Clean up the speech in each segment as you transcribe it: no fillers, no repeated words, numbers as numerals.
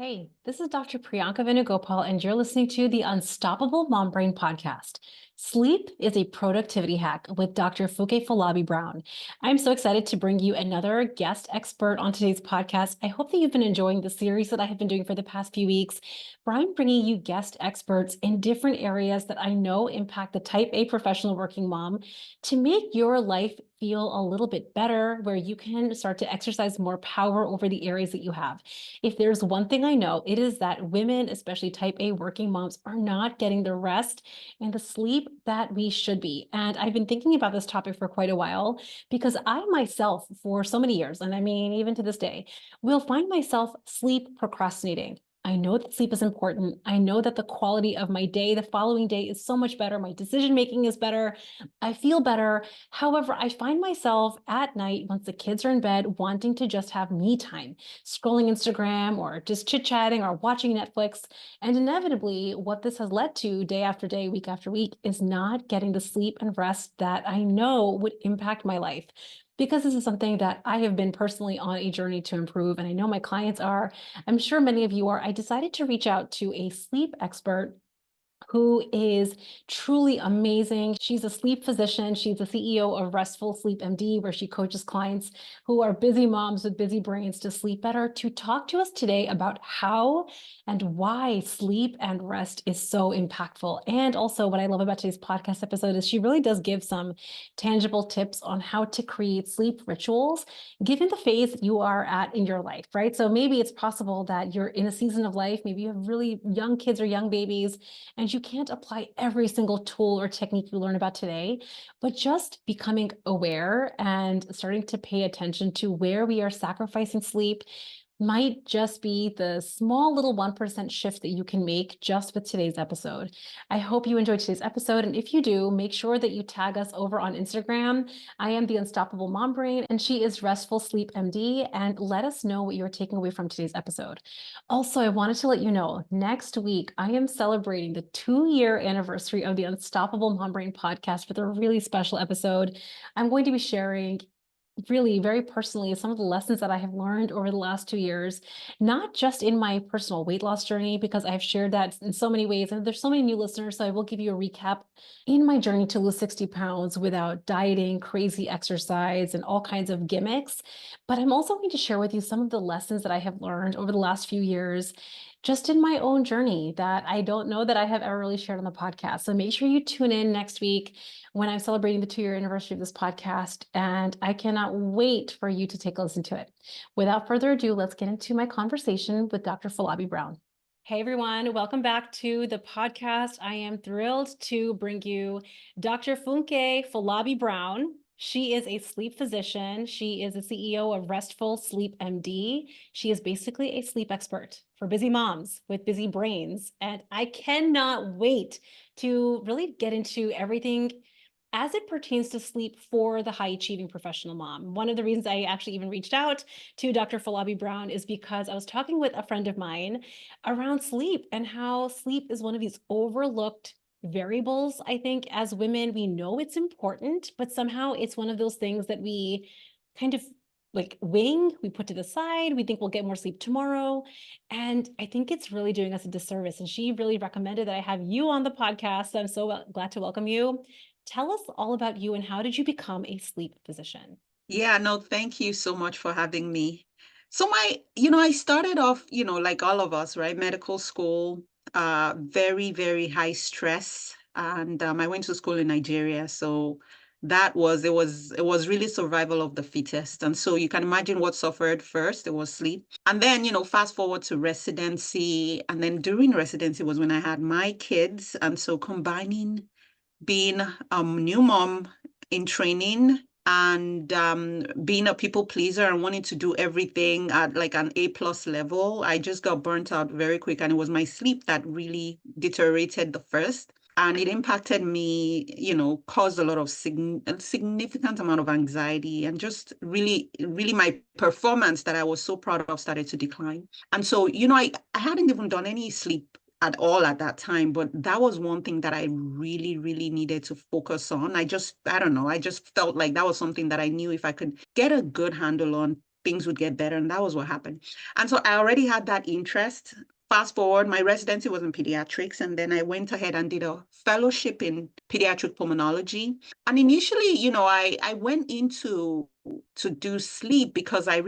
Hey, this is Dr. Priyanka Venugopal, and you're listening to the Unstoppable Mom Brain podcast. Sleep is a productivity hack with Dr. Funke Afolabi-Brown. I'm so excited to bring you another guest expert on today's podcast. I hope that you've been enjoying the series that I have been doing for the past few weeks, where I'm bringing you guest experts in different areas that I know impact the type A professional working mom to make your life feel a little bit better, where you can start to exercise more power over the areas that you have. If there's one thing I know, it is that women, especially type A working moms, are not getting the rest and the sleep that we should be. And I've been thinking about this topic for quite a while because I myself, for so many years, and I mean, even to this day, will find myself sleep procrastinating. I know that sleep is important. I know that the quality of my day, the following day, is so much better. My decision making is better. I feel better. However, I find myself at night, once the kids are in bed, wanting to just have me time, scrolling Instagram or just chit-chatting or watching Netflix. And inevitably, what this has led to day after day, week after week, is not getting the sleep and rest that I know would impact my life. Because this is something that I have been personally on a journey to improve, and I know my clients are, I'm sure many of you are, I decided to reach out to a sleep expert who is truly amazing. She's a sleep physician. She's the CEO of Restful Sleep MD, where she coaches clients who are busy moms with busy brains to sleep better, to talk to us today about how and why sleep and rest is so impactful. And also, what I love about today's podcast episode is she really does give some tangible tips on how to create sleep rituals, given the phase you are at in your life, right? So maybe it's possible that you're in a season of life, maybe you have really young kids or young babies, and you can't apply every single tool or technique you learn about today, but just becoming aware and starting to pay attention to where we are sacrificing sleep might just be the small little 1% shift that you can make just with today's episode. I hope you enjoyed today's episode. And if you do, make sure that you tag us over on Instagram. I am the Unstoppable Mom Brain, and she is Restful Sleep MD. And let us know what you're taking away from today's episode. Also, I wanted to let you know next week, I am celebrating the 2-year anniversary of the Unstoppable Mom Brain podcast with a really special episode. I'm going to be sharing really very personally some of the lessons that I have learned over the last 2 years, not just in my personal weight loss journey, because I've shared that in so many ways. And there's so many new listeners. So I will give you a recap in my journey to lose 60 pounds without dieting, crazy exercise, and all kinds of gimmicks. But I'm also going to share with you some of the lessons that I have learned over the last few years, just in my own journey that I don't know that I have ever really shared on the podcast. So make sure you tune in next week when I'm celebrating the 2-year anniversary of this podcast. And I cannot wait for you to take a listen to it. Without further ado, let's get into my conversation with Dr. Afolabi-Brown. Hey everyone, welcome back to the podcast. I am thrilled to bring you Dr. Funke Afolabi-Brown. She is a sleep physician. She is the CEO of Restful Sleep MD. She is basically a sleep expert for busy moms with busy brains. And I cannot wait to really get into everything as it pertains to sleep for the high achieving professional mom. One of the reasons I actually even reached out to Dr. Afolabi-Brown is because I was talking with a friend of mine around sleep and how sleep is one of these overlooked variables. I think as women, we know it's important, but somehow it's one of those things that we kind of like wing, we put to the side, we think we'll get more sleep tomorrow. And I think it's really doing us a disservice. And she really recommended that I have you on the podcast. So I'm so glad to welcome you. Tell us all about you and how did you become a sleep physician? Yeah, no, thank you so much for having me. So I started off, like all of us, right? Medical school, very, very high stress. And I went to school in Nigeria. So it was really survival of the fittest. And so you can imagine what suffered first. It was sleep. And then, fast forward to residency. And then during residency was when I had my kids. And so combining being a new mom in training and being a people pleaser and wanting to do everything at like an A+ level, I just got burnt out very quick. And it was my sleep that really deteriorated the first. And it impacted me, caused a lot of a significant amount of anxiety and just really, really my performance that I was so proud of started to decline. And so, I hadn't even done any sleep at all at that time, but that was one thing that I really, really needed to focus on. I don't know, I just felt like that was something that I knew if I could get a good handle on, things would get better. And that was what happened. And so I already had that interest. Fast forward, my residency was in pediatrics, and then I went ahead and did a fellowship in pediatric pulmonology. And initially, I went into to do sleep because I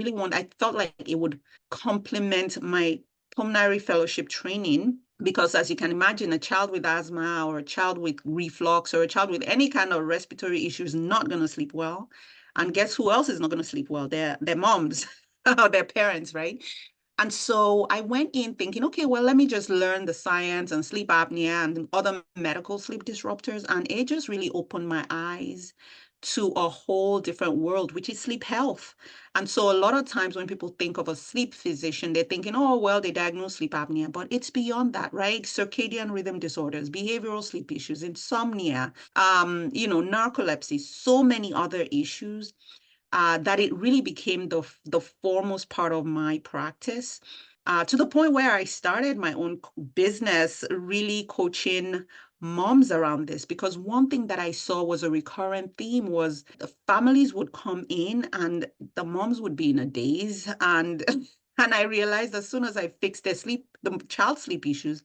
felt like it would complement my pulmonary fellowship training. Because as you can imagine, a child with asthma or a child with reflux or a child with any kind of respiratory issue is not going to sleep well. And guess who else is not going to sleep well? Their moms or their parents, right? And so I went in thinking, okay, well, let me just learn the science and sleep apnea and other medical sleep disruptors. And it just really opened my eyes to a whole different world, which is sleep health. And so a lot of times when people think of a sleep physician, they're thinking, oh, well, they diagnose sleep apnea, but it's beyond that, right? Circadian rhythm disorders, behavioral sleep issues, insomnia, narcolepsy, so many other issues that it really became the foremost part of my practice, to the point where I started my own business, really coaching moms around this. Because one thing that I saw was a recurrent theme was the families would come in and the moms would be in a daze. And and I realized as soon as I fixed the child sleep issues,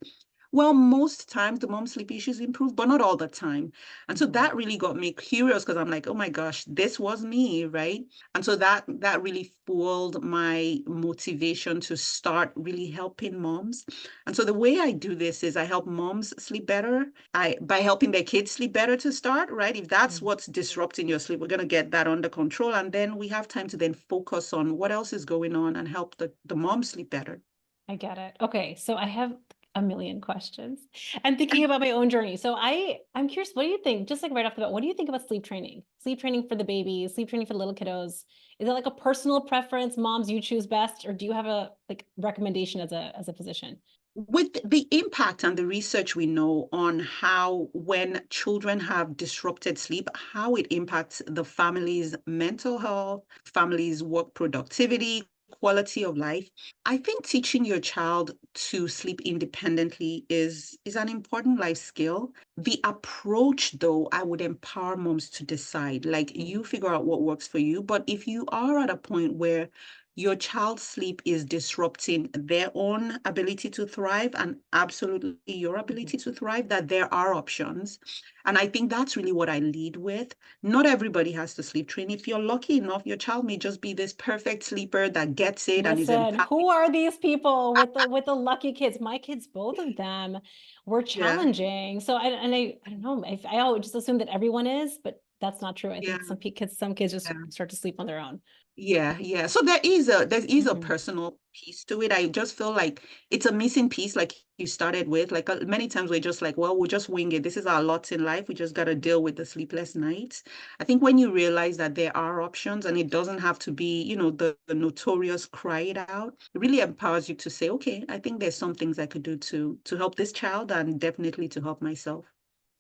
well, most times the mom sleep issues improve, but not all the time. And so that really got me curious because I'm like, oh my gosh, this was me, right? And so that really fueled my motivation to start really helping moms. And so the way I do this is I help moms sleep better. By helping their kids sleep better to start, right? If that's what's disrupting your sleep, we're going to get that under control. And then we have time to then focus on what else is going on and help the mom sleep better. I get it. Okay, so I have a million questions. And thinking about my own journey. So I'm curious, what do you think? Just like right off the bat, what do you think about sleep training? Sleep training for the babies, sleep training for the little kiddos. Is it like a personal preference, moms you choose best, or do you have a recommendation as a physician? With the impact and the research we know on how when children have disrupted sleep, how it impacts the family's mental health, family's work productivity, quality of life. I think teaching your child to sleep independently is an important life skill. The approach, though, I would empower moms to decide. Like, you figure out what works for you. But if you are at a point where your child's sleep is disrupting their own ability to thrive and absolutely your ability to thrive, that there are options. And I think that's really what I lead with. Not everybody has to sleep train. If you're lucky enough, your child may just be this perfect sleeper that gets it and is Listen, empathic. who are these people with the lucky kids? My kids, both of them, were Yeah, challenging. So I don't know. I always just assume that everyone is, but that's not true. I yeah, think some kids just yeah. start to sleep on their own. Yeah, yeah. So there is a Mhm. personal piece to it. I just feel like it's a missing piece, like you started with. Like many times we're just like, well, we'll just wing it. This is our lot in life. We just got to deal with the sleepless nights. I think when you realize that there are options and it doesn't have to be, the notorious cry it out, it really empowers you to say, okay, I think there's some things I could do to help this child and definitely to help myself.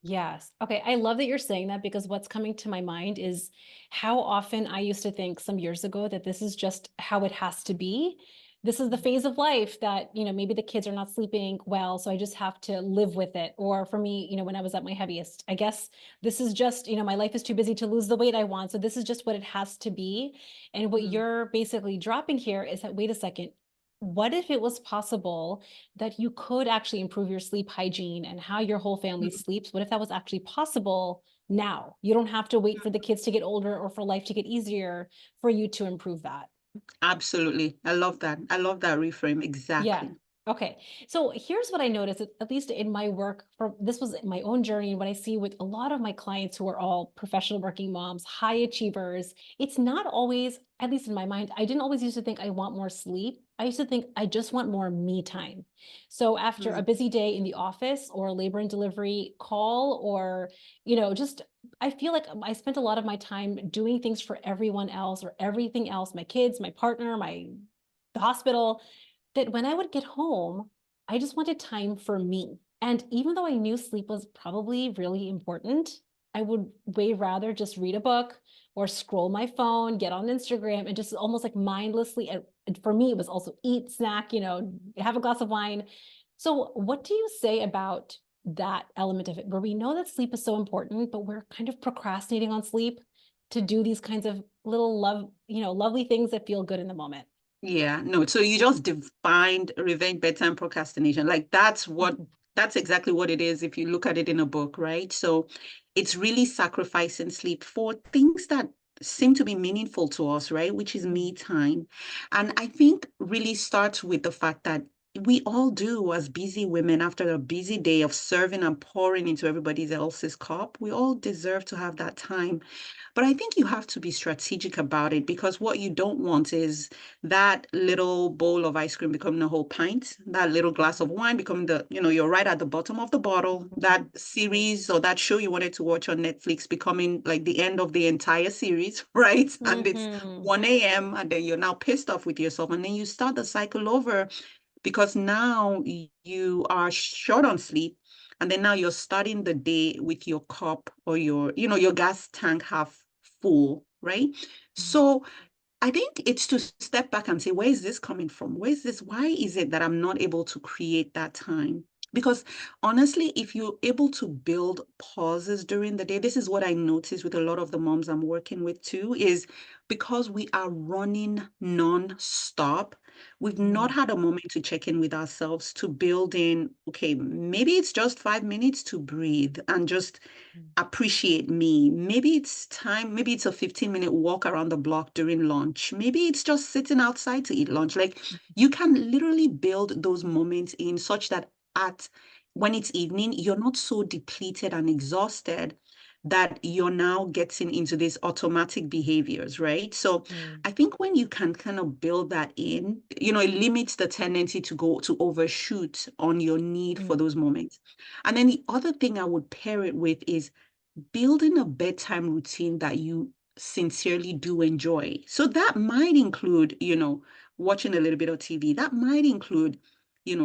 Yes. Okay. I love that you're saying that because what's coming to my mind is how often I used to think some years ago that this is just how it has to be. This is the phase of life that, maybe the kids are not sleeping well, so I just have to live with it. Or for me, when I was at my heaviest, I guess this is just, my life is too busy to lose the weight I want. So this is just what it has to be. And what Mm, you're basically dropping here is that, wait a second, what if it was possible that you could actually improve your sleep hygiene and how your whole family mm, sleeps? What if that was actually possible now? You don't have to wait for the kids to get older or for life to get easier for you to improve that. absolutely. I love that. I love that reframe. Yeah. Exactly. Okay. So here's what I noticed, at least in my work, this was my own journey and what I see with a lot of my clients who are all professional working moms, high achievers. It's not always, at least in my mind, I didn't always used to think I want more sleep. I used to think I just want more me time. So after a Mm, busy day in the office or a labor and delivery call, or, just I feel like I spent a lot of my time doing things for everyone else or everything else, my kids, my partner, the hospital, that when I would get home, I just wanted time for me. And even though I knew sleep was probably really important, I would way rather just read a book or scroll my phone, get on Instagram, and just almost like mindlessly. And for me, it was also eat, snack, have a glass of wine. So, what do you say about that element of it, where we know that sleep is so important, but we're kind of procrastinating on sleep? to do these kinds of little lovely things that feel good in the moment. Yeah, no. So you just defined revenge bedtime procrastination. Like that's exactly what it is if you look at it in a book, right? So it's really sacrificing sleep for things that seem to be meaningful to us, right? Which is me Mhm. time. And I think really starts with the fact that we all do as busy women after a busy day of serving and pouring into everybody else's cup. We all deserve to have that time. But I think you have to be strategic about it because what you don't want is that little bowl of ice cream becoming a whole pint, that little glass of wine becoming you're right at the bottom of the bottle, that series or that show you wanted to watch on Netflix becoming like the end of the entire series, right? And it's Mhm. 1 a.m. and then you're now pissed off with yourself. And then you start the cycle over because now you are short on sleep. And then now you're starting the day with your cup or your gas tank half full, right? Mhm. So I think it's to step back and say, where is this coming from? Where is this? Why is it that I'm not able to create that time? Because honestly, if you're able to build pauses during the day, this is what I notice with a lot of the moms I'm working with too, is because we are running non-stop, we've not Mhm. had a moment to check in with ourselves to build in, okay, maybe it's just 5 minutes to breathe and just appreciate me. Maybe it's time, maybe it's a 15-minute walk around the block during lunch. Maybe it's just sitting outside to eat lunch. Like you can literally build those moments in such that at when it's evening, you're not so depleted and exhausted that you're now getting into these automatic behaviors, right? So Mhm. I think when you can kind of build that in, it limits the tendency to go to overshoot on your need for Mhm. those moments. And then the other thing I would pair it with is building a bedtime routine that you sincerely do enjoy. So that might include, watching a little bit of TV. That might include,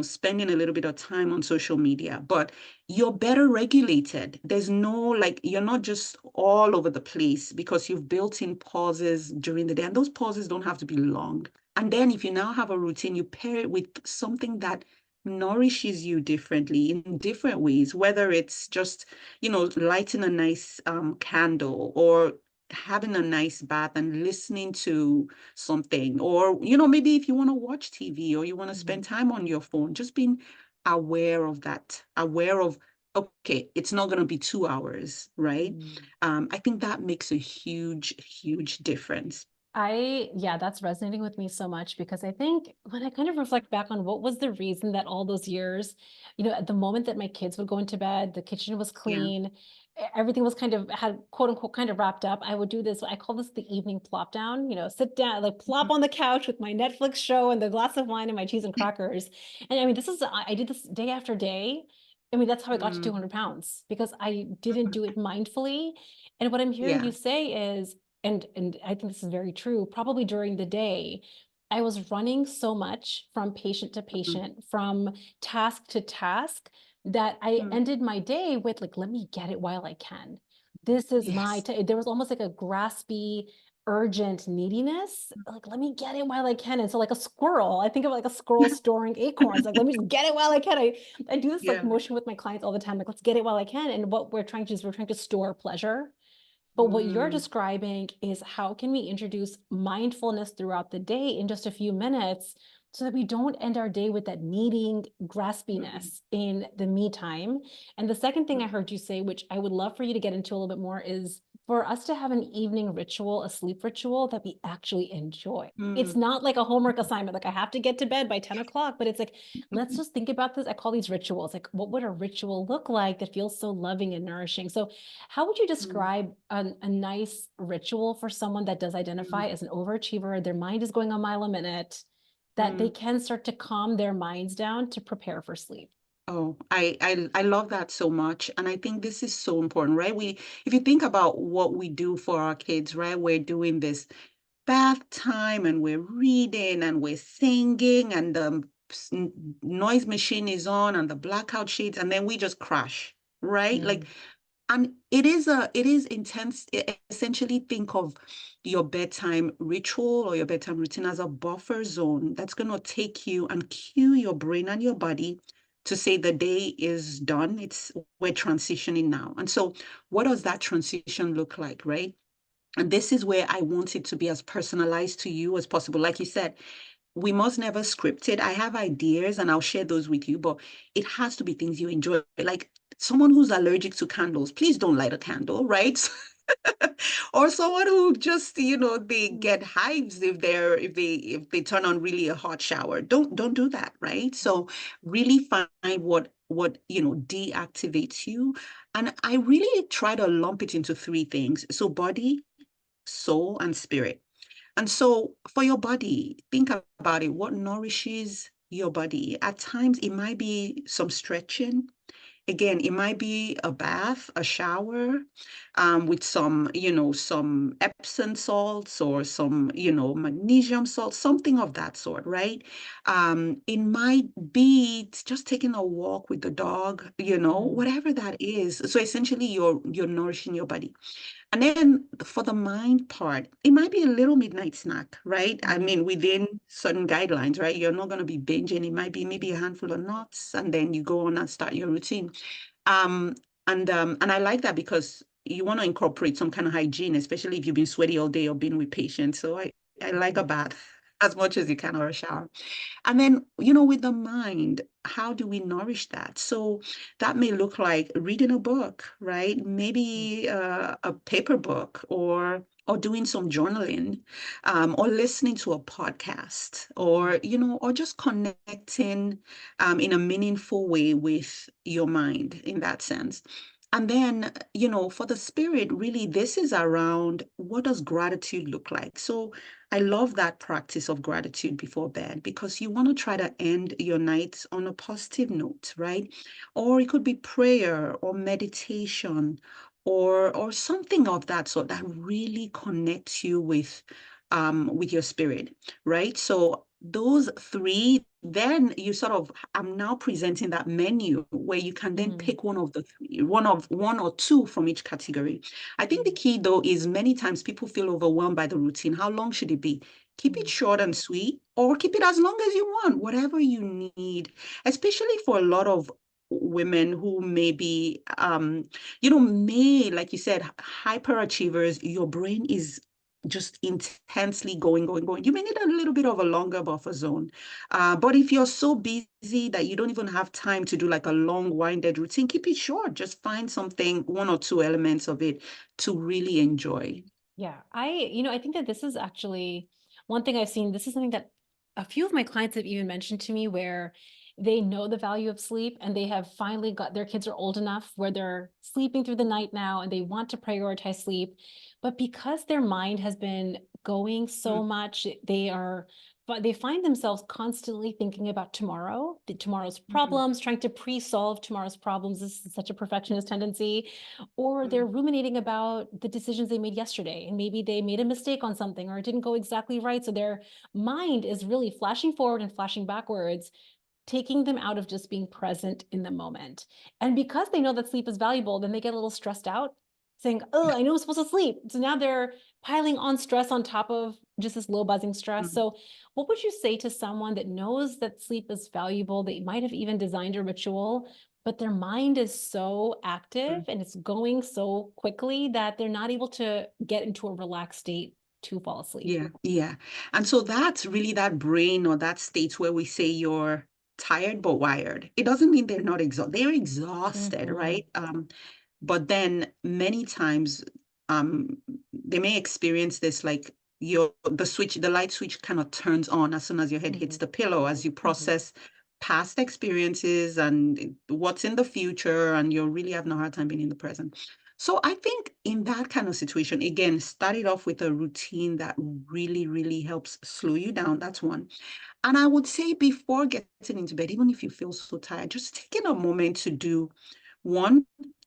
spending a little bit of time on social media, but you're better regulated. There's no, like, you're not just all over the place because you've built in pauses during the day. And those pauses don't have to be long. And then if you now have a routine, you pair it with something that nourishes you differently in different ways, whether it's just lighting a nice candle or having a nice bath and listening to something, or, maybe if you want to watch TV or you want to Mhm. spend time on your phone, just being aware of that, aware of, okay, it's not going to be 2 hours, right? Mhm. I think that makes a huge, huge difference. Yeah, that's resonating with me so much because I think when I kind of reflect back on what was the reason that all those years, at the moment that my kids would go into bed, the kitchen was Yeah. clean, everything was kind of had quote unquote kind of wrapped up. I would do this, I call this the evening plop down, sit down, like plop on the couch with my Netflix show and the glass of wine and my cheese and crackers. And I mean, I did this day after day. I mean, that's how I got to Mm, 200 pounds because I didn't do it mindfully. And what I'm hearing you yeah. say is, and I think this is very true, probably during the day, I was running so much from patient to Mm, patient, from task to task, that I mm, ended my day with like, let me get it while I can. This is my yes. time. There was almost like a graspy, urgent neediness. Like, let me get it while I can. And so, like a squirrel, I think of like a squirrel storing acorns. Like, let me just get it while I can. I do this like Yeah. motion with my clients all the time. Like, let's get it while I can. And what we're trying to do is we're trying to store pleasure, but what you're Mm, describing is how can we introduce mindfulness throughout the day in just a few minutes so that we don't end our day with that needing mm, graspiness in the me time. And the second thing I mm, heard you say, which I would love for you to get into a little bit more, is for us to have an evening ritual, a sleep ritual that we actually enjoy. It's mm. not like a homework assignment, like I have to get to bed by 10 o'clock, but it's like, let's just think about this. I call these rituals. Like, what would a ritual look like that feels so loving and nourishing? So how would you Mm, describe a nice ritual for someone that does identify mm, as an overachiever? Their mind is going a mile a minute, that they mm. can start to calm their minds down to prepare for sleep. Oh, I love that so much. And I think this is so important, right? If you think about what we do for our kids, right? We're doing this bath time and we're reading and we're singing and the noise machine is on and the blackout shades, and then we just crash, right? Like, Mm. and it is intense. Essentially, think of your bedtime ritual or your bedtime routine as a buffer zone that's going to take you and cue your brain and your body to say the day is done. We're transitioning now. And so what does that transition look like, right? And this is where I want it to be as personalized to you as possible. Like you said, we must never script it. I have ideas and I'll share those with you, but it has to be things you enjoy. Like someone who's allergic to candles, please don't light a candle, right? Or someone who just, they Mm, get hives if they turn on really a hot shower. Don't do that, right? So really find what deactivates you. And I really try to lump it into three things. So body, soul, and spirit. And so for your body, think about it. What nourishes your body? At times, it might be some stretching. Again, it might be a bath, a shower, with some Epsom salts or some, magnesium salt, something of that sort, right? It might be just taking a walk with the dog, mm, whatever that is. So essentially, you're nourishing your body. And then for the mind part, it might be a little midnight snack, right? I mhm, mean, within certain guidelines, right? You're not going to be binging. It might be maybe a handful of nuts, and then you go on and start your routine. Um, and I like that because you want to incorporate some kind of hygiene, especially if you've been sweaty all day or been with patients. So I like a mhm, bath as much as you can, or a shower. And then, with the mind, how do we nourish that? So that may look like reading a book, right? mm, Maybe a paper book, or doing some journaling, or listening to a podcast, mm, or just connecting in a meaningful way with your mind in that sense. And then, for the spirit, really, this is around what does gratitude look like? So I love that practice of gratitude before bed because you want to try to end your nights on a positive note, right? Or it could be prayer or meditation or something of that sort that really connects you with your spirit, right? So those three, then I'm now presenting that menu where you can then mm, pick one of the three, one or two from each category. I think the mm, key though is many times people feel overwhelmed by the routine. How long should it be? Keep it mm, short and sweet, or keep it as long as you want, whatever you need, especially for a lot of women who may be, like you said, hyperachievers. Your brain is just intensely going. You may need a little bit of a longer buffer zone. But if you're so busy that you don't even have time to do like a long winded routine, keep it short. Just find something, one or two elements of it to really enjoy. Yeah, I think that this is actually one thing I've seen. This is something that a few of my clients have even mentioned to me where they know the value of sleep and they have finally got their kids are old enough where they're sleeping through the night now and they want to prioritize sleep. But because their mind has been going so much, but they find themselves constantly thinking about tomorrow's Mhm. problems, trying to pre-solve tomorrow's problems. This is such a perfectionist tendency, or they're Mhm. ruminating about the decisions they made yesterday and maybe they made a mistake on something or it didn't go exactly right, so their mind is really flashing forward and flashing backwards, taking them out of just being present in the moment. And because they know that sleep is valuable, then they get a little stressed out, saying, oh, I know I'm supposed to sleep. So now they're piling on stress on top of just this low buzzing stress. Mhm. So what would you say to someone that knows that sleep is valuable? They might have even designed a ritual, but their mind is so active Mhm. and it's going so quickly that they're not able to get into a relaxed state to fall asleep. Yeah, yeah. And so that's really that brain or that state where we say you're tired but wired. It doesn't mean they're not exhausted. They're exhausted, Mhm, right? But then many times they may experience this like the light switch kind of turns on as soon as your head hits mhm, the pillow as you mhm, process past experiences and what's in the future, and you're really having a hard time being in the present. So I think in that kind of situation, again, start it off with a routine that really, really helps slow you down. That's one. And I would say before getting into bed, even if you feel so tired, just taking a moment to do one,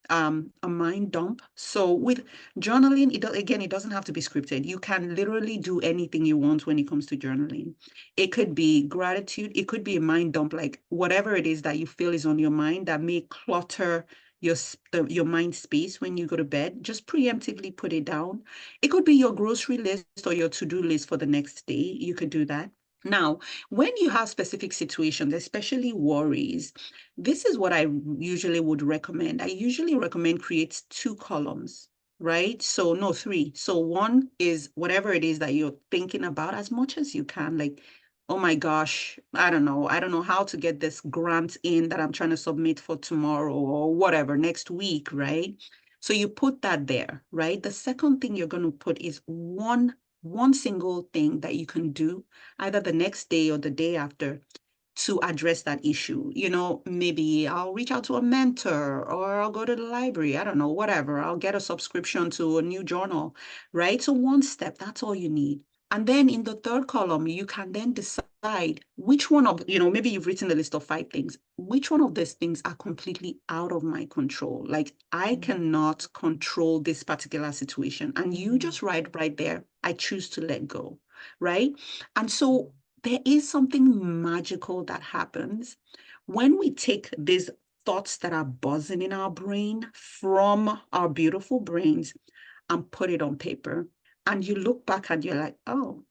a mind dump. So with journaling, again, it doesn't have to be scripted. You can literally do anything you want when it comes to journaling. It could be gratitude. It could be a mind dump, like whatever it is that you feel is on your mind that may clutter your mind space when you go to bed. Just preemptively put it down. It could be your grocery list or your to-do list for the next day. You could do that. Now, when you have specific situations, especially worries, this is what I usually would recommend. I usually recommend create two columns, right? So no, three. So one is whatever it is that you're thinking about as much as you can. Like, oh my gosh, I don't know. I don't know how to get this grant in that I'm trying to submit for tomorrow or whatever, next week, right? So you put that there, right? The second thing you're going to put is one single thing that you can do either the next day or the day after to address that issue. You know, maybe I'll reach out to a mentor or I'll go to the library. I don't know, whatever. I'll get a subscription to a new journal, right? So one step, that's all you need. And then in the third column, you can then decide which one of, you know, maybe you've written a list of 5 things. Which one of these things are completely out of my control? Like I cannot control this particular situation. And you just write right there, I choose to let go, right? And so there is something magical that happens when we take these thoughts that are buzzing in our brain from our beautiful brains and put it on paper. And you look back and you're like, oh,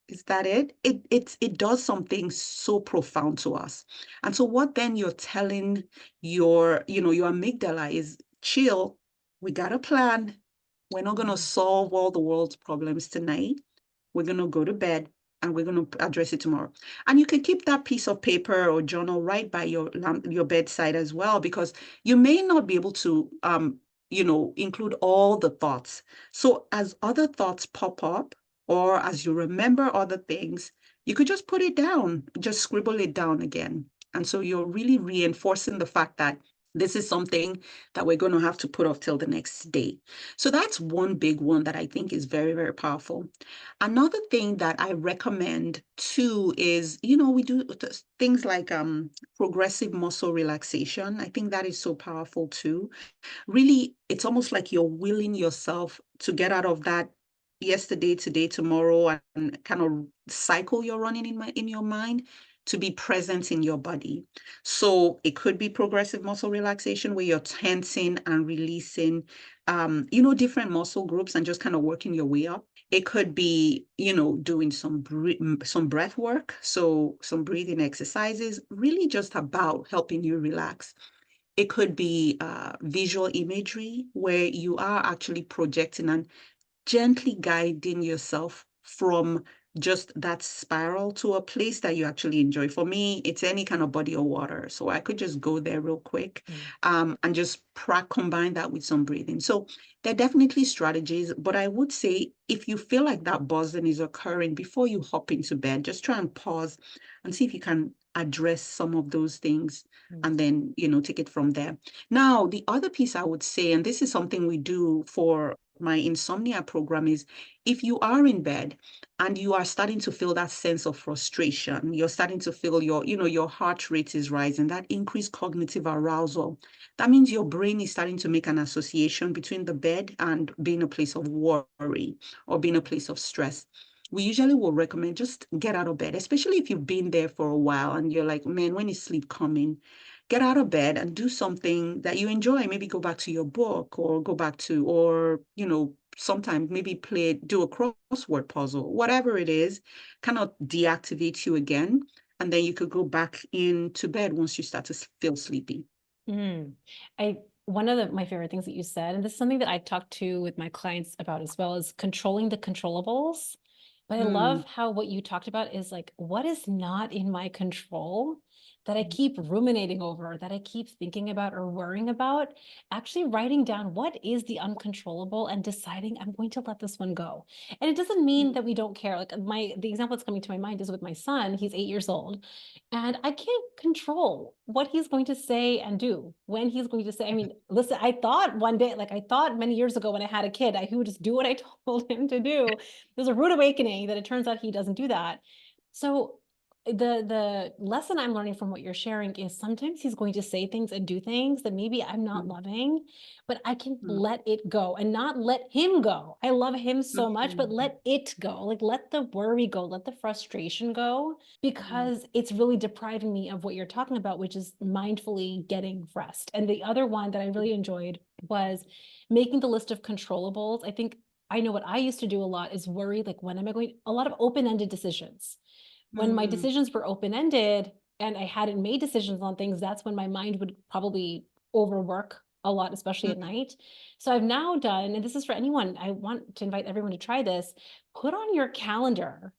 is that it? It does something so profound to us. And so what then you're telling your amygdala is chill, we got a plan. We're not gonna solve all the world's problems tonight. We're going to go to bed and we're going to address it tomorrow. And you can keep that piece of paper or journal right by your bedside as well, because you may not be able to, include all the thoughts. So as other thoughts pop up, or as you remember other things, you could just put it down, just scribble it down again. And so you're really reinforcing the fact that this is something that we're going to have to put off till the next day. So that's one big one that I think is very, very powerful. Another thing that I recommend too is, we do things like progressive muscle relaxation. I think that is so powerful too. Really, it's almost like you're willing yourself to get out of that yesterday, today, tomorrow, and kind of cycle you're running in your mind to be present in your body. So it could be progressive muscle relaxation where you're tensing and releasing, different muscle groups and just kind of working your way up. It could be, doing some breath work. So some breathing exercises, really just about helping you relax. It could be visual imagery where you are actually projecting and gently guiding yourself from just that spiral to a place that you actually enjoy. For me, it's any kind of body of water. So I could just go there real quick and just combine that with some breathing. So there are definitely strategies, but I would say if you feel like that buzzing is occurring before you hop into bed, just try and pause and see if you can address some of those things and then, take it from there. Now, the other piece I would say, and this is something we do for my insomnia program, is if you are in bed and you are starting to feel that sense of frustration, you're starting to feel your heart rate is rising, that increased cognitive arousal, that means your brain is starting to make an association between the bed and being a place of worry or being a place of stress. We usually will recommend just get out of bed, especially if you've been there for a while and you're like, man, when is sleep coming? Get out of bed and do something that you enjoy. Maybe go back to your book or sometimes maybe do a crossword puzzle, whatever it is, kind of deactivate you again. And then you could go back into bed once you start to feel sleepy. Mm. One of my favorite things that you said, and this is something that I talk to with my clients about as well, is controlling the controllables. But I love how what you talked about is like, what is not in my control that I keep ruminating over, that I keep thinking about or worrying about, actually writing down what is the uncontrollable and deciding I'm going to let this one go. And it doesn't mean that we don't care. Like the example that's coming to my mind is with my son. He's 8 years old. And I can't control what he's going to say and do, when he's going to say. I mean, listen, I thought many years ago when I had a kid, he would just do what I told him to do. There's a rude awakening that it turns out he doesn't do that. So the lesson I'm learning from what you're sharing is sometimes he's going to say things and do things that maybe I'm not loving, but I can let it go and not let him go. I love him so much, but let it go. Like let the worry go, let the frustration go, because it's really depriving me of what you're talking about, which is mindfully getting rest. And the other one that I really enjoyed was making the list of controllables. I think I know what I used to do a lot is worry, like, when am I going, a lot of open-ended decisions. When my decisions were open-ended and I hadn't made decisions on things, that's when my mind would probably overwork a lot, especially Mm, at night. So I've now done, and this is for anyone, I want to invite everyone to try this, put on your calendar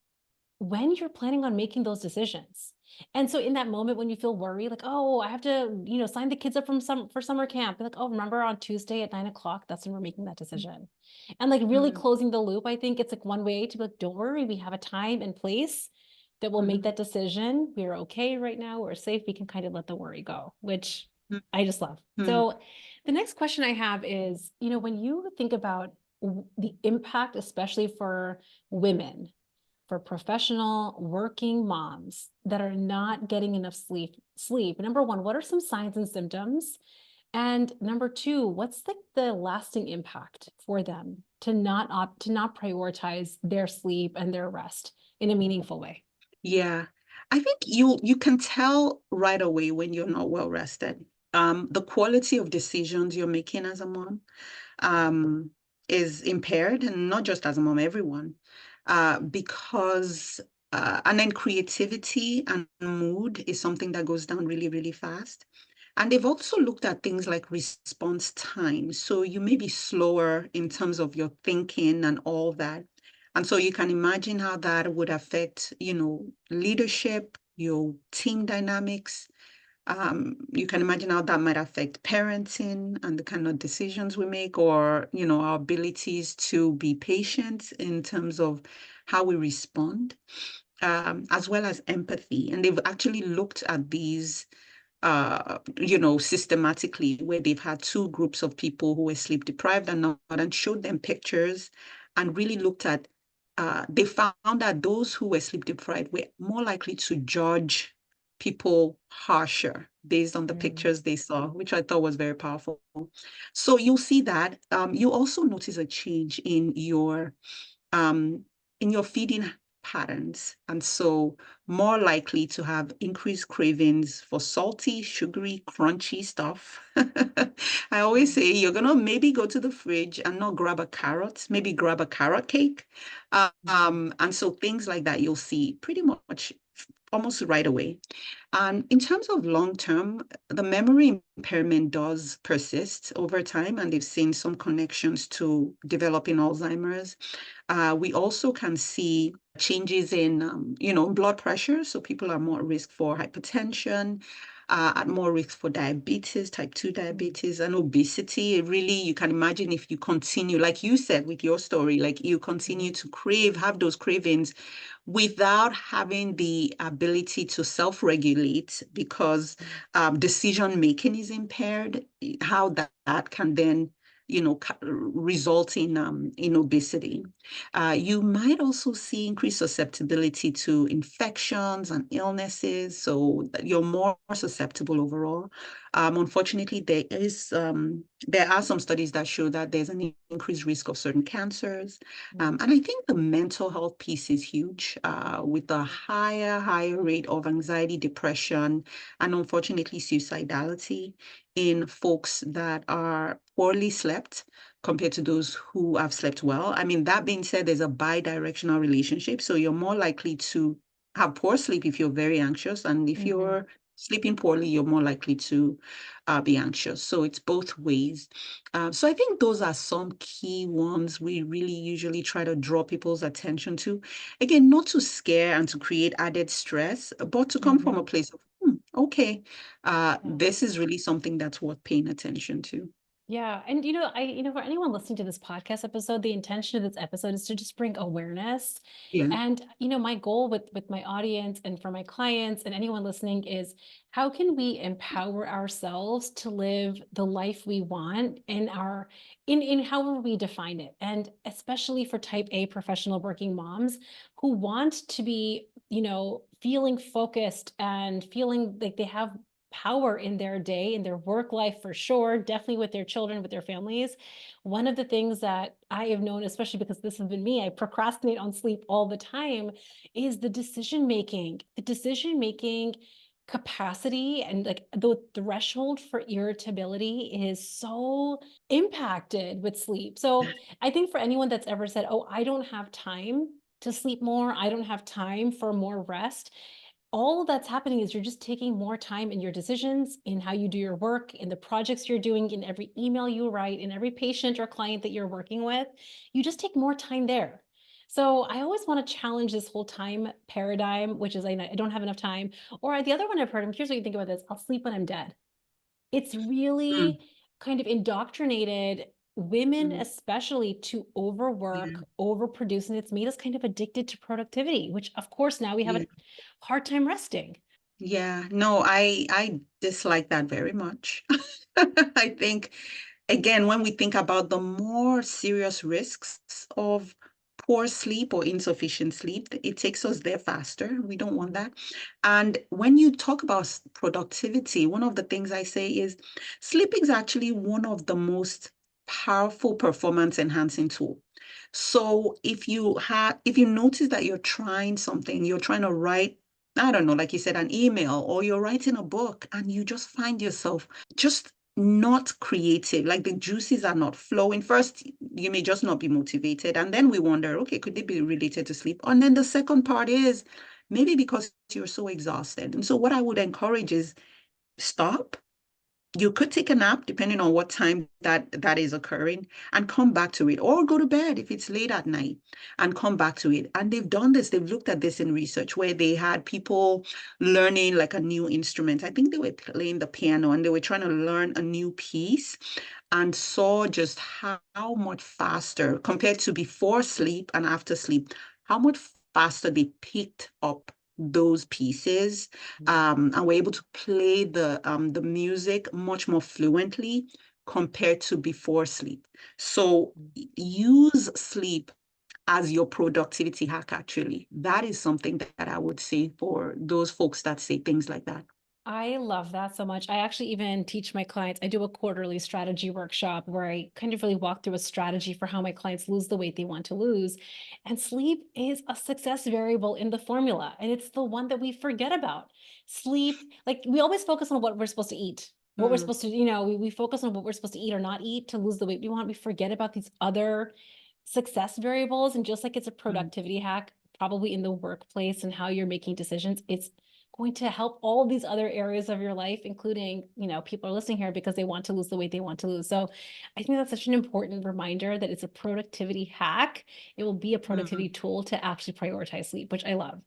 when you're planning on making those decisions. And so in that moment when you feel worried, like, oh, I have to, sign the kids up for summer camp. Be like, oh, remember on Tuesday at 9 o'clock, that's when we're making that decision. And like really mm, closing the loop, I think it's like one way to be like, don't worry, we have a time and place that will make mm, that decision. We're okay right now, we're safe, we can kind of let the worry go, which mm, I just love. mm. So the next question I have is, when you think about the impact, especially for women, for professional working moms that are not getting enough sleep, number one, what are some signs and symptoms? And number two, what's the lasting impact for them to not prioritize their sleep and their rest in a meaningful way? Yeah. I think you can tell right away when you're not well rested. The quality of decisions you're making as a mom um, is impaired, and not just as a mom, everyone, because and then creativity and mood is something that goes down really, really fast. And they've also looked at things like response time. So you may be slower in terms of your thinking and all that. And so you can imagine how that would affect, leadership, your team dynamics. You can imagine how that might affect parenting and the kind of decisions we make, or, our abilities to be patient in terms of how we respond, as well as empathy. And they've actually looked at these systematically, where they've had two groups of people who were sleep deprived and not, and showed them pictures and really looked at, they found that those who were sleep deprived were more likely to judge people harsher based on the Mm, pictures they saw, which I thought was very powerful. So you'll see that. You also notice a change um, in your feeding patterns. And so more likely to have increased cravings for salty, sugary, crunchy stuff. I always mm, say you're going to maybe go to the fridge and not grab a carrot, maybe grab a carrot cake. mhm, And so things like that you'll see pretty much almost right away. And in terms of long term, the memory impairment does persist over time, and they've seen some connections to developing Alzheimer's. We also can see changes in, blood pressure. So people are more at risk for hypertension, at more risk for diabetes, type 2 mm, diabetes, and obesity. It really, you can imagine if you continue, like you said with your story, like you continue mm, to have those cravings without having the ability to self-regulate, because mm, decision making is impaired, how that can then result in obesity. You might also see increased susceptibility to infections and illnesses, so that you're more susceptible overall. Unfortunately, there are some studies that show that there's an increased risk of certain cancers. mm, And I think the mental health piece is huge, with a higher rate of anxiety, depression, and unfortunately suicidality in folks that are poorly slept compared to those who have slept well. I mean, that being said, there's a bi-directional relationship. So you're more likely to have poor sleep if you're very anxious. And if mhm, you're sleeping poorly, you're more likely to be anxious. So it's both ways. So I think those are some key ones we really usually try to draw people's attention to. Again, not to scare and to create added stress, but to come from a mhm. place of, okay, Yeah. this is really something that's worth paying attention to. Yeah. And for anyone listening to this podcast episode, the intention of this episode is to just bring awareness. Yeah. And, my goal with my audience and for my clients and anyone listening is how can we empower ourselves to live the life we want in however we define it. And especially for type A professional working moms who want to be, feeling focused and feeling like they have power in their day, in their work life for sure, definitely with their children, with their families. One of the things that I have known, especially because this has been me, I procrastinate on sleep all the time, is the decision making. The decision making capacity and like the threshold for irritability is so impacted with sleep. So I think for anyone that's ever said, oh, I don't have time to sleep more, I don't have time for more rest, all that's happening is you're just taking more time in your decisions, in how you do your work, in the projects you're doing, in every email you write, in every patient or client that you're working with. You just take more time there. So I always want to challenge this whole time paradigm, which is I don't have enough time. Or the other one I've heard, I'm curious what you think about this, I'll sleep when I'm dead. It's Mm, really kind of indoctrinated women, mm, especially, to yeah, overwork, overproduce, and it's made us kind of addicted to productivity, which of course now we have yeah, a hard time resting. yeah. No, I dislike that very much. I think, again, when we think about the more serious risks of poor sleep or insufficient sleep, it takes us there faster. We don't want Mhm, that. And when you talk about productivity, one of the things I say is sleep is actually one of the most powerful performance enhancing tool. So if you notice that you're trying something, you're trying to write, I don't know, like you said, an email, or you're writing a book and you just find yourself just not creative, like the juices are not flowing. First, you may just not be motivated. And then we wonder, okay, could it be related to sleep? And then the second part is maybe because you're so exhausted. And so what I would encourage is stop. You could take a nap depending on what time that is occurring and come back to it, or go to bed if it's late at night and come back to it. And they've done this, they've looked at this in research where they had people learning like a new instrument. I think they were playing the piano and they were trying to learn a new piece, and saw just how much faster compared to before sleep and after sleep, how much faster they picked up those pieces, mhm, and we're able to play the music much more fluently compared to before sleep. So mhm. use sleep as your productivity hack, actually. That is something that I would say for those folks that say things like that. I love that so much. I actually even teach my clients. I do a quarterly strategy workshop where I kind of really walk through a strategy for how my clients lose the weight they want to lose. And sleep is a success variable in the formula. And it's the one that we forget about. Sleep, like we always focus on what we're supposed to eat, what we're Mm, supposed to, we focus on what we're supposed to eat or not eat to lose the weight we want. We forget about these other success variables. And just like it's a mm, productivity hack, probably in the workplace and how you're making decisions, it's going to help all these other areas of your life, including, people are listening here because they want to lose the weight they want to lose. So I think that's such an important reminder that it's a productivity hack. It will be a productivity mm, tool to actually prioritize sleep, which I love.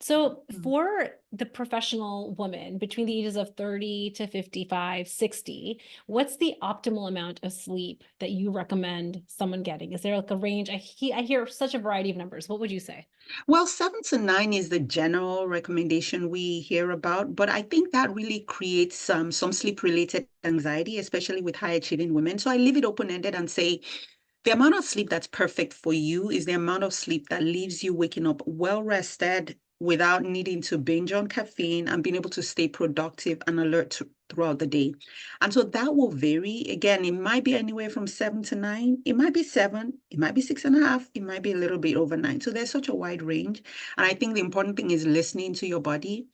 So mm. for the professional woman between the ages of 30 to 55, 60, what's the optimal amount of sleep that you recommend someone getting? Is there like a range? I hear such a variety of numbers. What would you say? Well, 7 to 9 is the general recommendation we hear about, but I think that really creates some sleep-related anxiety, especially with high-achieving women. So I leave it open-ended and say the amount of sleep that's perfect for you is the amount of sleep that leaves you waking up well rested without needing to binge on caffeine and being able to stay productive and alert throughout the day. And so that will vary. Again, it might be anywhere from 7 to 9. It might be 7. It might be 6.5. It might be a little bit over 9. So there's such a wide range. And I think the important thing is listening to your body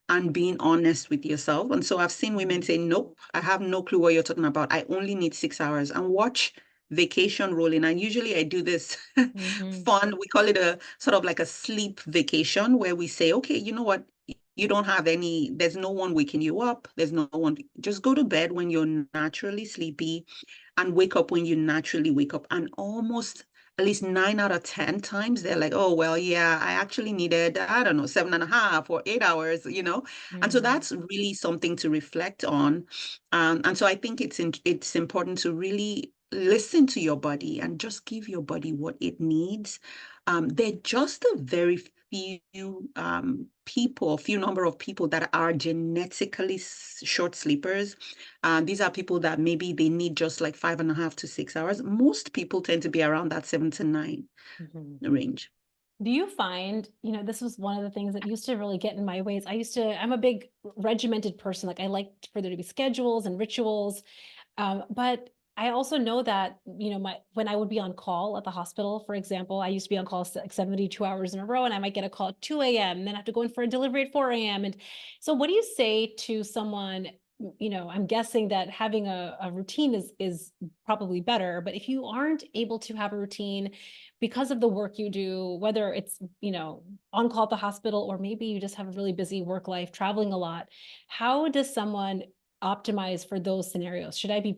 and being honest with yourself. And so I've seen women Mhm, say, nope, I have no clue what you're talking about. I only need 6 hours. And watch vacation rolling. And usually I do this mhm, fun, we call it a sort of like a sleep vacation where we say, okay, you know what? You don't have any, there's no one waking you up. There's no one, just go to bed when you're naturally sleepy and wake up when you naturally wake up. And almost at least 9 out of 10 times, they're like, oh, well, yeah, I actually needed, I don't know, 7.5 or 8 hours, you know? And so mhm. that's really something to reflect on. And so I think it's important to really listen to your body and just give your body what it needs. They're just a very few number of people that are genetically short sleepers. These are people that maybe they need just like 5.5 to 6 hours. Most people tend to be around that 7 to 9 Mhm. range. Do you find, this was one of the things that used to really get in my ways. I'm a big regimented person. Like I like for there to be schedules and rituals. But I also know that, when I would be on call at the hospital, for example, I used to be on call like 72 hours in a row, and I might get a call at 2 a.m. and then have to go in for a delivery at 4 a.m. And so what do you say to someone I'm guessing that having a routine is probably better, but if you aren't able to have a routine because of the work you do, whether it's, on call at the hospital, or maybe you just have a really busy work life, traveling a lot, how does someone optimize for those scenarios? Should I be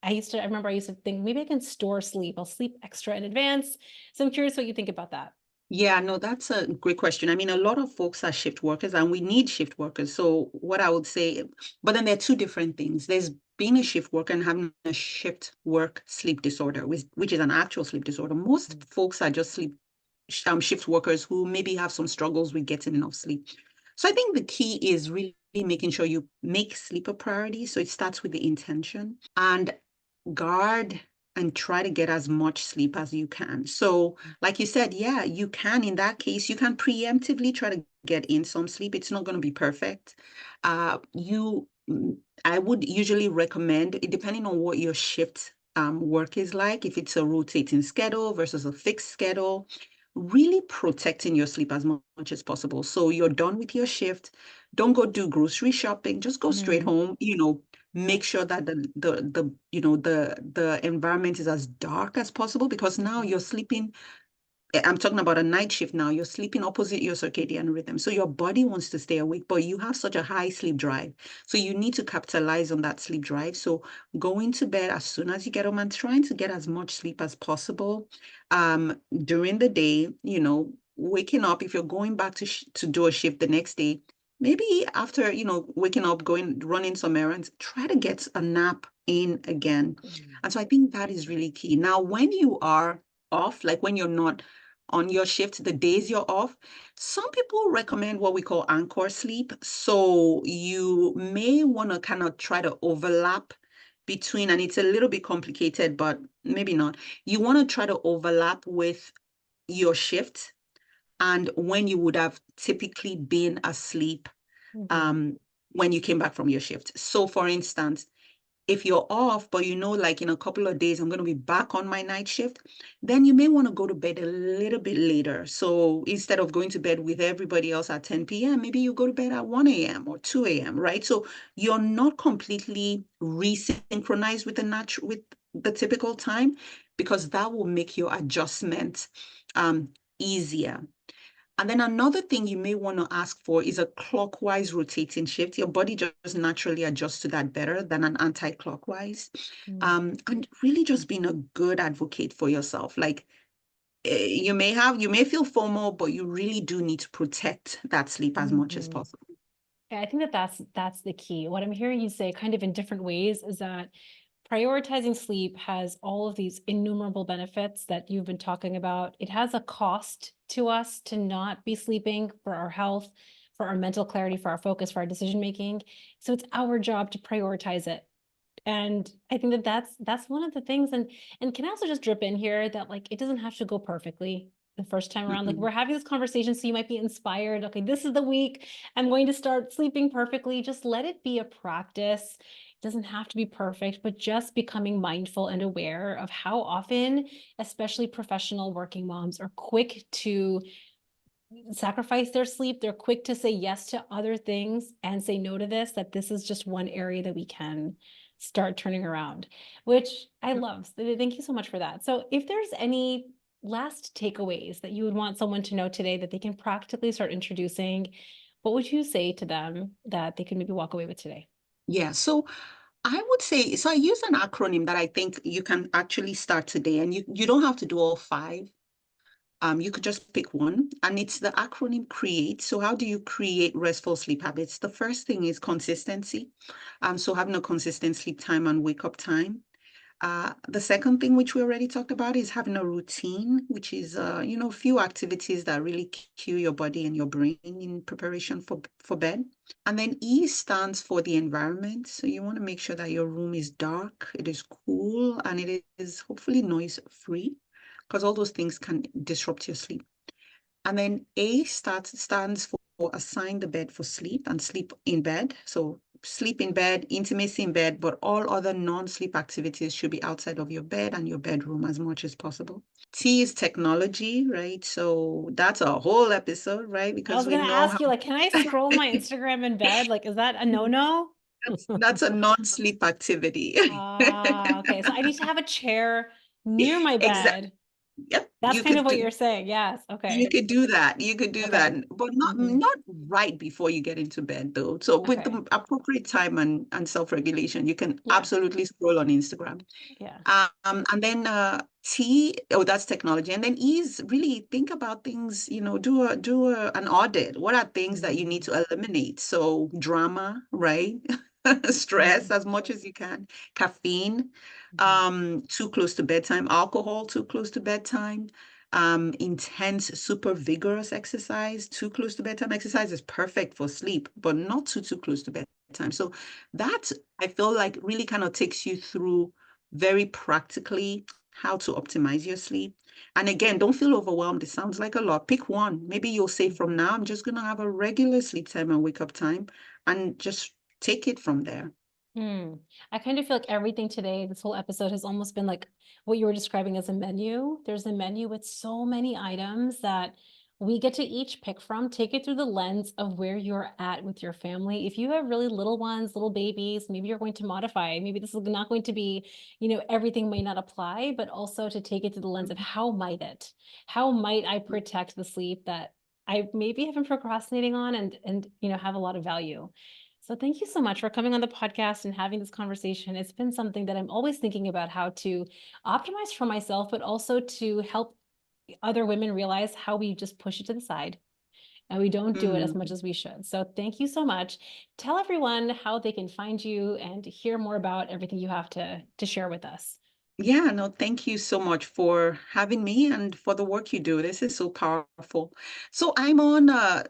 I remember I used to think maybe I can store sleep. I'll sleep extra in advance. So I'm curious what you think about that. Yeah, no, that's a great question. I mean, a lot of folks are shift workers and we need shift workers. So what I would say, but then there are two different things. There's being a shift worker and having a shift work sleep disorder, which is an actual sleep disorder. Most folks are just shift workers who maybe have some struggles with getting enough sleep. So I think the key is really making sure you make sleep a priority. So it starts with the intention and guard and try to get as much sleep as you can. So, like you said, yeah, you can, in that case, you can preemptively try to get in some sleep. It's not going to be perfect. I would usually recommend, depending on what your shift work is like, if it's a rotating schedule versus a fixed schedule, really protecting your sleep as much as possible. So you're done with your shift. Don't go do grocery shopping. Just go straight Mhm. home, make sure that the environment is as dark as possible because now you're sleeping. I'm talking about a night shift now. You're sleeping opposite your circadian rhythm. So your body wants to stay awake, but you have such a high sleep drive. So you need to capitalize on that sleep drive. So going to bed as soon as you get home and trying to get as much sleep as possible during the day, waking up, if you're going back to do a shift the next day, maybe after, waking up, going, running some errands, try to get a nap in again. And so I think that is really key. Now, when you are off, like when you're not on your shift, the days you're off, some people recommend what we call anchor sleep. So you may want to kind of try to overlap between, and it's a little bit complicated, but maybe not. You want to try to overlap with your shift and when you would have typically been asleep Mhm. um, when you came back from your shift. So for instance, if you're off, but like in a couple of days, I'm going to be back on my night shift, then you may want to go to bed a little bit later. So instead of going to bed with everybody else at 10 p.m., maybe you go to bed at 1 a.m. or 2 a.m., right? So you're not completely resynchronized with the typical time because that will make your adjustment easier. And then another thing you may want to ask for is a clockwise rotating shift. Your body just naturally adjusts to that better than an anti-clockwise. Mhm. And really just being a good advocate for yourself. Like you may feel FOMO, but you really do need to protect that sleep as much as Mhm. possible. Yeah, I think that that's the key. What I'm hearing you say kind of in different ways is that prioritizing sleep has all of these innumerable benefits that you've been talking about. It has a cost to us to not be sleeping for our health, for our mental clarity, for our focus, for our decision making. So it's our job to prioritize it. And I think that that's one of the things. And can I also just drip in here that like it doesn't have to go perfectly the first time around. Like Mm-mm. we're having this conversation, so you might be inspired. Okay, this is the week I'm going to start sleeping perfectly. Just let it be a practice. It doesn't have to be perfect, but just becoming mindful and aware of how often, especially professional working moms, are quick to sacrifice their sleep. They're quick to say yes to other things and say no to this, that this is just one area that we can start turning around, which I love. Thank you so much for that. So if there's any last takeaways that you would want someone to know today that they can practically start introducing, what would you say to them that they can maybe walk away with today? Yeah. So I would say, so I use an acronym that I think you can actually start today, and you don't have to do all five. You could just pick one, and it's the acronym CREATE. So how do you create restful sleep habits? The first thing is consistency. So having a consistent sleep time and wake up time. The second thing, which we already talked about, is having a routine, which is, a few activities that really cue your body and your brain in preparation for bed. And then E stands for the environment. So you want to make sure that your room is dark, it is cool, and it is hopefully noise free, because all those things can disrupt your sleep. And then stands for assign the bed for sleep and sleep in bed. So sleep in bed, intimacy in bed, but all other non-sleep activities should be outside of your bed and your bedroom as much as possible. T is technology, right? So that's a whole episode, right? I Because was we gonna know ask how you, like, can I scroll my Instagram in bed? Like, is that a no-no? That's a non-sleep activity. Ah, okay. So I need to have a chair near my Exactly. bed. Yep. That's You kind of could what do you're saying. Yes. you Okay. could do that. You could do that, Okay. but not Hmm. not right before you get into bed though. So with Okay. the appropriate time and self-regulation, you can Yeah. absolutely scroll on Instagram. Yeah. And then T, oh, that's technology. And then E is really think about things, do an audit. What are things that you need Mm-hmm. to eliminate? So drama, right? Stress as much as you can, caffeine, Mm-hmm. too close to bedtime, alcohol too close to bedtime, intense, super vigorous exercise, too close to bedtime. Exercise is perfect for sleep, but not too close to bedtime. So that I feel like really kind of takes you through very practically how to optimize your sleep. And again, don't feel overwhelmed. It sounds like a lot. Pick one. Maybe you'll say from now, I'm just going to have a regular sleep time and wake up time and just take it from there. Hmm. I kind of feel like everything today, this whole episode has almost been like what you were describing as a menu. There's a menu with so many items that we get to each pick from. Take it through the lens of where you're at with your family. If you have really little ones, little babies, maybe you're going to modify. Maybe this is not going to be, everything may not apply, but also to take it through the lens of how might it? How might I protect the sleep that I maybe have been procrastinating on and have a lot of value. So thank you so much for coming on the podcast and having this conversation. It's been something that I'm always thinking about how to optimize for myself, but also to help other women realize how we just push it to the side and we don't do it as much Mm. as we should. So thank you so much. Tell everyone how they can find you and hear more about everything you have to share with us. Yeah, no, thank you so much for having me and for the work you do. This is so powerful. So I'm on my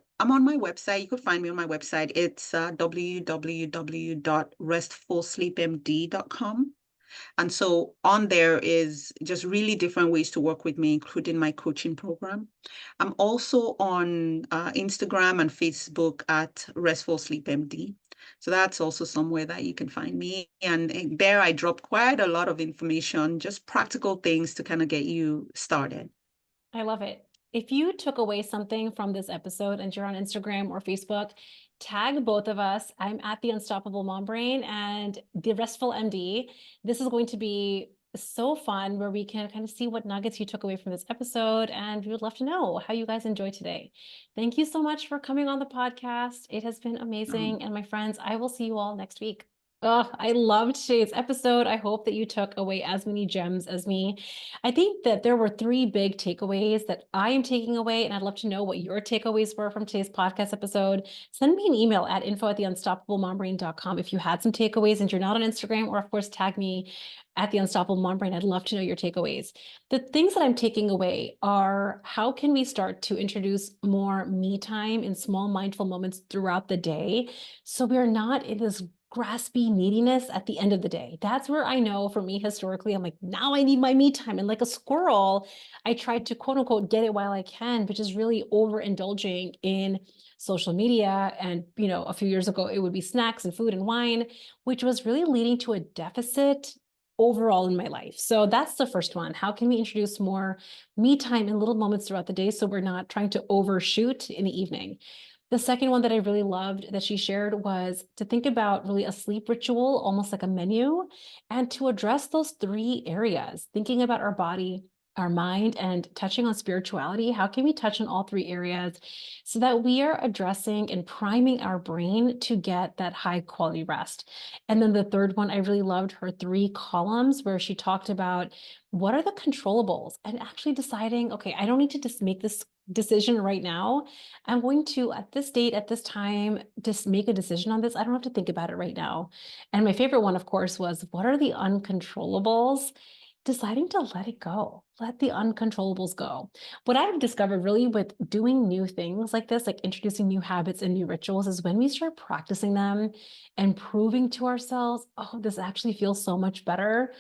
website. You could find me on my website. It's www.restfulsleepmd.com. And so on there is just really different ways to work with me, including my coaching program. I'm also on Instagram and Facebook at Restful Sleep MD. So that's also somewhere that you can find me. And there I drop quite a lot of information, just practical things to kind of get you started. I love it. If you took away something from this episode and you're on Instagram or Facebook, tag both of us. I'm at the Unstoppable Mom Brain and the Restful MD. This is going to be so fun where we can kind of see what nuggets you took away from this episode. And we would love to know how you guys enjoyed today. Thank you so much for coming on the podcast. It has been Um, amazing. And my friends, I will see you all next week. Oh, I loved today's episode. I hope that you took away as many gems as me. I think that there were three big takeaways that I am taking away, and I'd love to know what your takeaways were from today's podcast episode. Send me an email at info@theunstoppablemombrain.com if you had some takeaways and you're not on Instagram, or of course, tag me at the Unstoppable Mom Brain. I'd love to know your takeaways. The things that I'm taking away are how can we start to introduce more me time in small mindful moments throughout the day so we're not in this graspy neediness at the end of the day. That's where I know for me historically, I'm like, now I need my me time. And like a squirrel, I try to quote unquote get it while I can, which is really overindulging in social media. And, a few years ago, it would be snacks and food and wine, which was really leading to a deficit overall in my life. So that's the first one. How can we introduce more me time in little moments throughout the day so we're not trying to overshoot in the evening? The second one that I really loved that she shared was to think about really a sleep ritual, almost like a menu, and to address those three areas, thinking about our body, our mind, and touching on spirituality. How can we touch on all three areas so that we are addressing and priming our brain to get that high quality rest? And then the third one, I really loved her three columns where she talked about what are the controllables and actually deciding, okay, I don't need to just make this decision right now. I'm going to, at this date, at this time, just make a decision on this. I don't have to think about it right now. And my favorite one, of course, was what are the uncontrollables? Deciding to let it go, let the uncontrollables go. What I've discovered really with doing new things like this, like introducing new habits and new rituals, is when we start practicing them and proving to ourselves, oh, this actually feels so much better.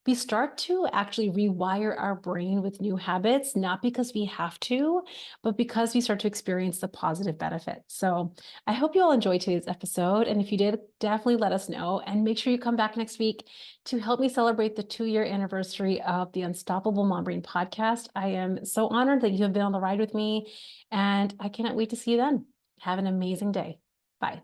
We start to actually rewire our brain with new habits, not because we have to, but because we start to experience the positive benefits. So I hope you all enjoyed today's episode. And if you did, definitely let us know. And make sure you come back next week to help me celebrate the 2-year anniversary of the Unstoppable Mom Brain podcast. I am so honored that you have been on the ride with me, and I cannot wait to see you then. Have an amazing day. Bye.